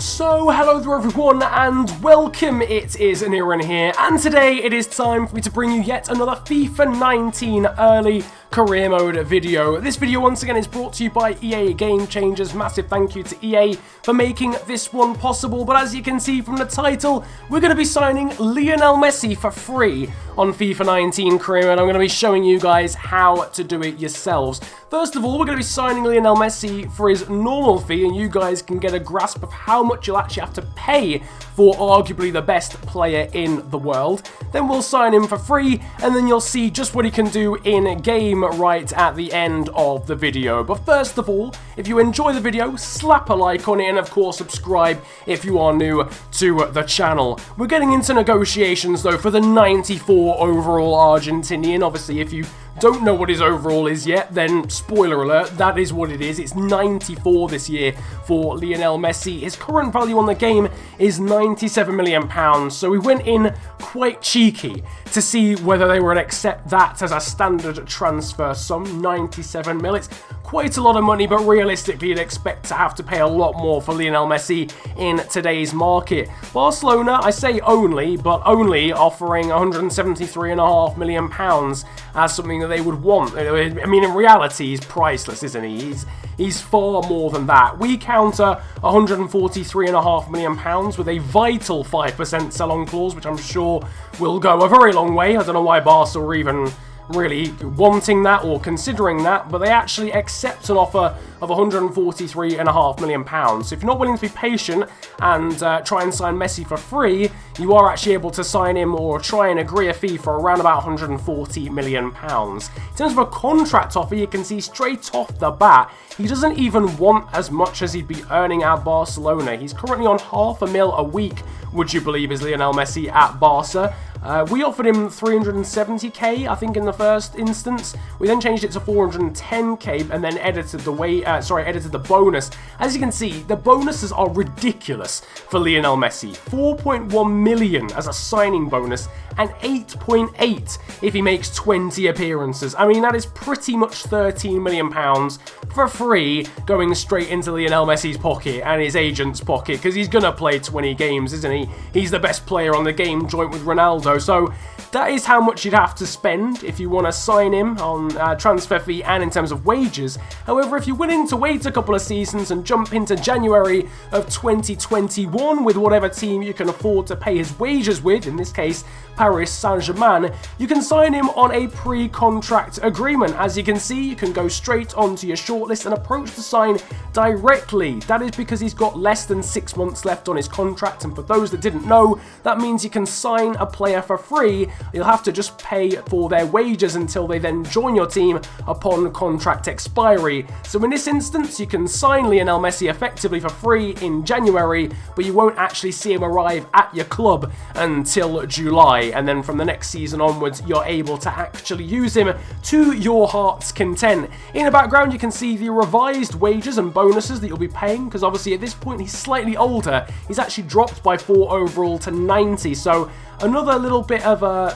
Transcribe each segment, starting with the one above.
So, hello there everyone, and welcome. It is Aniran here, and today it is time for me to bring you yet another FIFA 19 early career mode video. This video once again is brought to you by EA Gamechangers. Massive thank you to EA for making this one possible, but as you can see from the title, we're going to be signing Lionel Messi for free on FIFA 19 career, and I'm going to be showing you guys how to do it yourselves. First of all, we're going to be signing Lionel Messi for his normal fee, and you guys can get a grasp of how much you'll actually have to pay for arguably the best player in the world. Then we'll sign him for free, and then you'll see just what he can do in game right at the end of the video. But first of all, if you enjoy the video, slap a like on it, and of course subscribe if you are new to the channel. We're getting into negotiations though for the 94 overall Argentinian. Obviously, if you don't know what his overall is yet, then spoiler alert, that is what it is. It's 94 this year for Lionel Messi. His current value on the game is £97 million, so we went in quite cheeky to see whether they would accept that as a standard transfer sum. 97 mil, it's quite a lot of money, but realistically you'd expect to have to pay a lot more for Lionel Messi in today's market. Barcelona, I say only, but only offering £173.5 million as something that they would want. I mean, in reality, he's priceless, isn't he? He's far more than that. We counter £143.5 million with a vital 5% sell-on clause, which I'm sure will go a very long way. I don't know why Barca are even really wanting that or considering that, but they actually accept an offer of £143.5 million. So if you're not willing to be patient and try and sign Messi for free, you are actually able to sign him or try and agree a fee for around about £140 million. In terms of a contract offer, you can see straight off the bat, he doesn't even want as much as he'd be earning at Barcelona. He's currently on £500,000 a week, would you believe, is Lionel Messi at Barca. We offered him 370k, I think, in the first instance. We then changed it to 410k and then edited the bonus. As you can see, the bonuses are ridiculous for Lionel Messi. 4.1 million as a signing bonus and 8.8 if he makes 20 appearances. I mean, that is pretty much £13 million for free going straight into Lionel Messi's pocket and his agent's pocket, because he's gonna play 20 games, isn't he? He's the best player on the game, joint with Ronaldo. So that is how much you'd have to spend if you want to sign him on transfer fee and in terms of wages. However, if you're willing to wait a couple of seasons and jump into January of 2021 with whatever team you can afford to pay his wages with, in this case Paris Saint-Germain, you can sign him on a pre-contract agreement. As you can see, you can go straight onto your shortlist and approach the sign directly. That is because he's got less than 6 months left on his contract, and for those that didn't know, that means you can sign a player for free. You'll have to just pay for their wages until they then join your team upon contract expiry. So in this instance, you can sign Lionel Messi effectively for free in January, but you won't actually see him arrive at your club until July. And then from the next season onwards, you're able to actually use him to your heart's content. In the background, you can see the revised wages and bonuses that you'll be paying, because obviously at this point he's slightly older. He's actually dropped by 4 overall to 90, so another little bit of a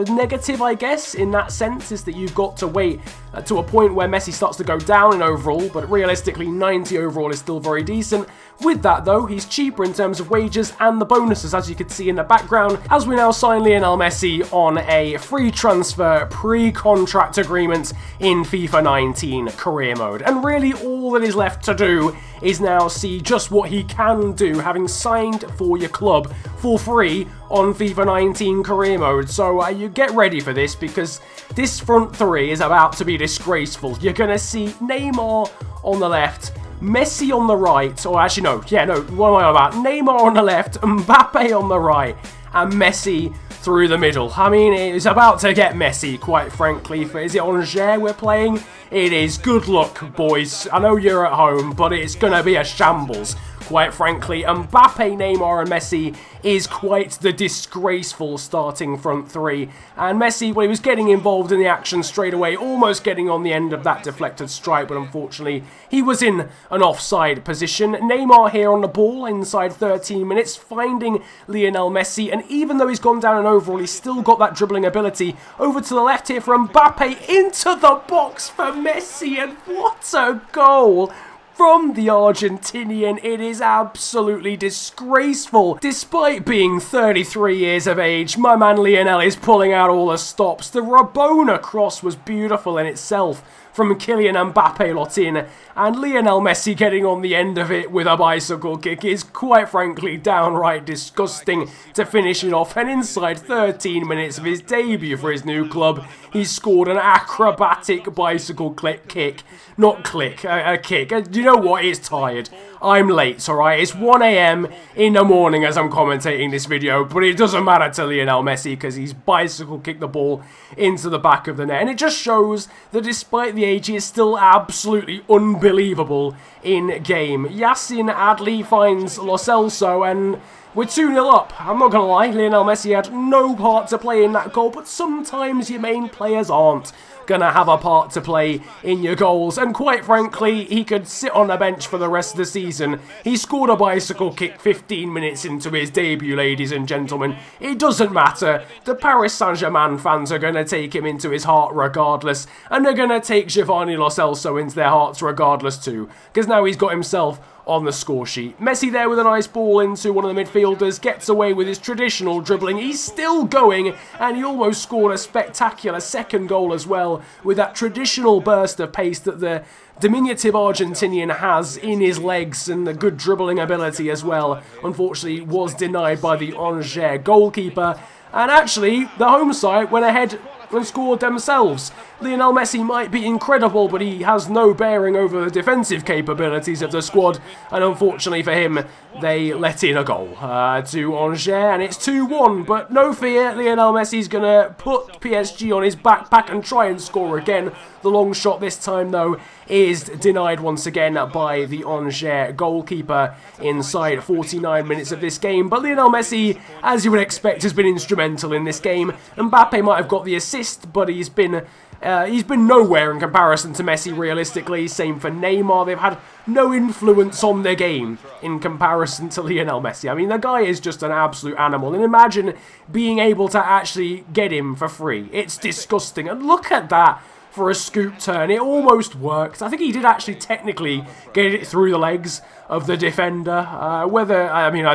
negative, I guess, in that sense, is that you've got to wait to a point where Messi starts to go down in overall, but realistically 90 overall is still very decent. With that though, he's cheaper in terms of wages and the bonuses, as you can see in the background, as we now sign Lionel Messi on a free transfer pre-contract agreement in FIFA 19 career mode. And really all that is left to do is now see just what he can do, having signed for your club for free on FIFA 19 career mode. So you get ready for this, because this front three is about to be disgraceful. You're going to see Neymar on the left, Messi on the right, or actually no, what am I on about? Neymar on the left, Mbappe on the right, and Messi through the middle. I mean, it's about to get messy, quite frankly. Is it Angers we're playing? It is. Good luck, boys. I know you're at home, but it's going to be a shambles, quite frankly. Mbappe, Neymar and Messi is quite the disgraceful starting front three. And Messi, well, he was getting involved in the action straight away, almost getting on the end of that deflected strike, but unfortunately he was in an offside position. Neymar here on the ball inside 13 minutes, finding Lionel Messi, and even though he's gone down in overall, he's still got that dribbling ability. Over to the left here for Mbappe, into the box for Messi, and what a goal! from the Argentinian. It is absolutely disgraceful. Despite being 33 years of age, my man Lionel is pulling out all the stops. The Rabona cross was beautiful in itself from Kylian Mbappe Lotin, and Lionel Messi getting on the end of it with a bicycle kick is quite frankly downright disgusting to finish it off. And inside 13 minutes of his debut for his new club, he scored an acrobatic bicycle kick. Not click, a kick. You know what? It's tired. I'm late, alright? It's 1 AM in the morning as I'm commentating this video, but it doesn't matter to Lionel Messi because he's bicycle kicked the ball into the back of the net. And it just shows that despite the age, he is still absolutely unbelievable in game. Yacine Adli finds Lo Celso and we're 2-0 up. I'm not going to lie, Lionel Messi had no part to play in that goal, but sometimes your main players aren't going to have a part to play in your goals. And quite frankly, he could sit on the bench for the rest of the season. He scored a bicycle kick 15 minutes into his debut, ladies and gentlemen. It doesn't matter. The Paris Saint-Germain fans are going to take him into his heart regardless, and they're going to take Giovanni Lo Celso into their hearts regardless too, because now he's got himself on the score sheet. Messi there with a nice ball into one of the midfielders, gets away with his traditional dribbling. He's still going, and he almost scored a spectacular second goal as well with that traditional burst of pace that the diminutive Argentinian has in his legs and the good dribbling ability as well. Unfortunately, was denied by the Angers goalkeeper. And actually, the home side went ahead and scored themselves. Lionel Messi might be incredible, but he has no bearing over the defensive capabilities of the squad, and unfortunately for him, they let in a goal to Angers, and it's 2-1, but no fear, Lionel Messi's going to put PSG on his backpack and try and score again. The long shot this time, though, is denied once again by the Angers goalkeeper inside 49 minutes of this game. But Lionel Messi, as you would expect, has been instrumental in this game. Mbappe might have got the assist, but he's been nowhere in comparison to Messi realistically. Same for Neymar. They've had no influence on their game in comparison to Lionel Messi. I mean, the guy is just an absolute animal. And imagine being able to actually get him for free. It's disgusting. And look at that for a scoop turn. It almost worked. I think he did actually technically get it through the legs of the defender. I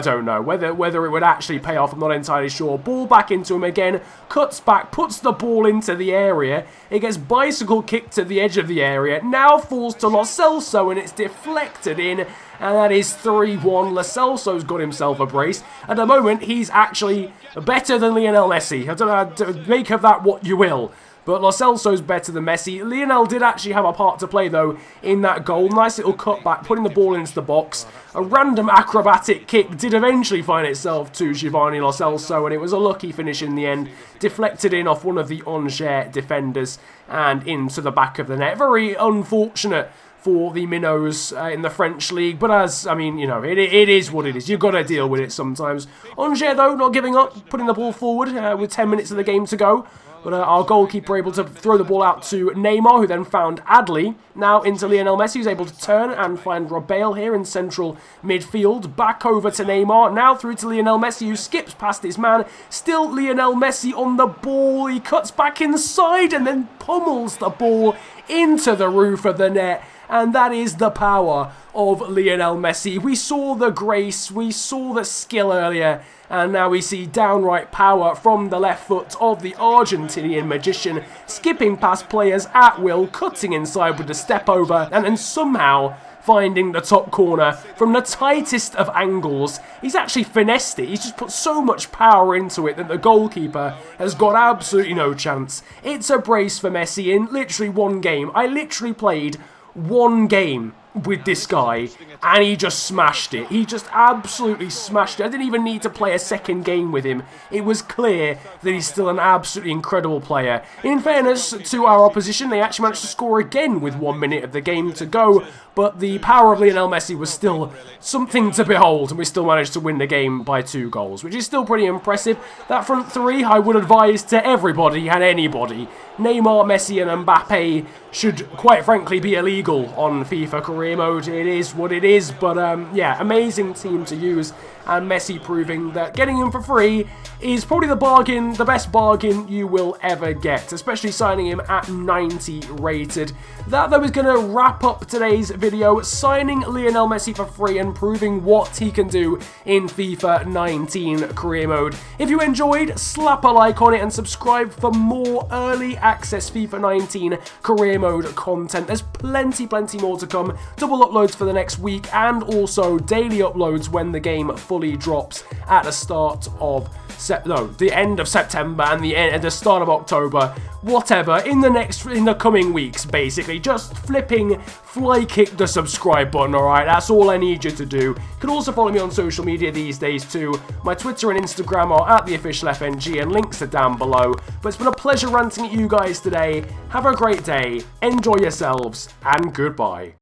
don't know. Whether it would actually pay off, I'm not entirely sure. Ball back into him again. Cuts back, puts the ball into the area. It gets bicycle kicked to the edge of the area. Now falls to Lo Celso and it's deflected in. And that is 3-1. Lo Celso's got himself a brace. At the moment, he's actually better than Lionel Messi. I don't know, make of that what you will. But Lo Celso's better than Messi. Lionel did actually have a part to play, though, in that goal. Nice little cutback, putting the ball into the box. A random acrobatic kick did eventually find itself to Giovanni Lo Celso, and it was a lucky finish in the end. Deflected in off one of the Angers defenders and into the back of the net. Very unfortunate for the minnows in the French league, but it is what it is. You've got to deal with it sometimes. Angers, though, not giving up, putting the ball forward with 10 minutes of the game to go. But our goalkeeper able to throw the ball out to Neymar, who then found Adli. Now into Lionel Messi, who's able to turn and find Robale here in central midfield. Back over to Neymar. Now through to Lionel Messi, who skips past his man. Still Lionel Messi on the ball. He cuts back inside and then pummels the ball into the roof of the net. And that is the power of Lionel Messi. We saw the grace, we saw the skill earlier, and now we see downright power from the left foot of the Argentinian magician, skipping past players at will, cutting inside with the step over, and then somehow finding the top corner from the tightest of angles. He's actually finessed it. He's just put so much power into it that the goalkeeper has got absolutely no chance. It's a brace for Messi in literally one game. I literally played one game with this guy and he just smashed it. He just absolutely smashed it. I didn't even need to play a second game with him. It was clear that he's still an absolutely incredible player. In fairness to our opposition, they actually managed to score again with 1 minute of the game to go, but the power of Lionel Messi was still something to behold, and we still managed to win the game by 2 goals, which is still pretty impressive. That front three, I would advise to everybody and anybody. Neymar, Messi and Mbappe should, quite frankly, be illegal on FIFA career mode. It is what it is, but yeah, amazing team to use, and Messi proving that getting him for free is probably the best bargain you will ever get, especially signing him at 90 rated. That, though, is going to wrap up today's video signing Lionel Messi for free and proving what he can do in FIFA 19 career mode. If you enjoyed, slap a like on it and subscribe for more early access FIFA 19 career mode content. There's plenty more to come. Double uploads for the next week and also daily uploads when the game fully drops at the start of the end of September and the start of October, whatever, in the coming weeks, basically. Just fly kick the subscribe button, alright? That's all I need you to do. You can also follow me on social media these days too. My Twitter and Instagram are @theofficialfng and links are down below. But it's been a pleasure ranting at you guys today. Have a great day, enjoy yourselves, and goodbye.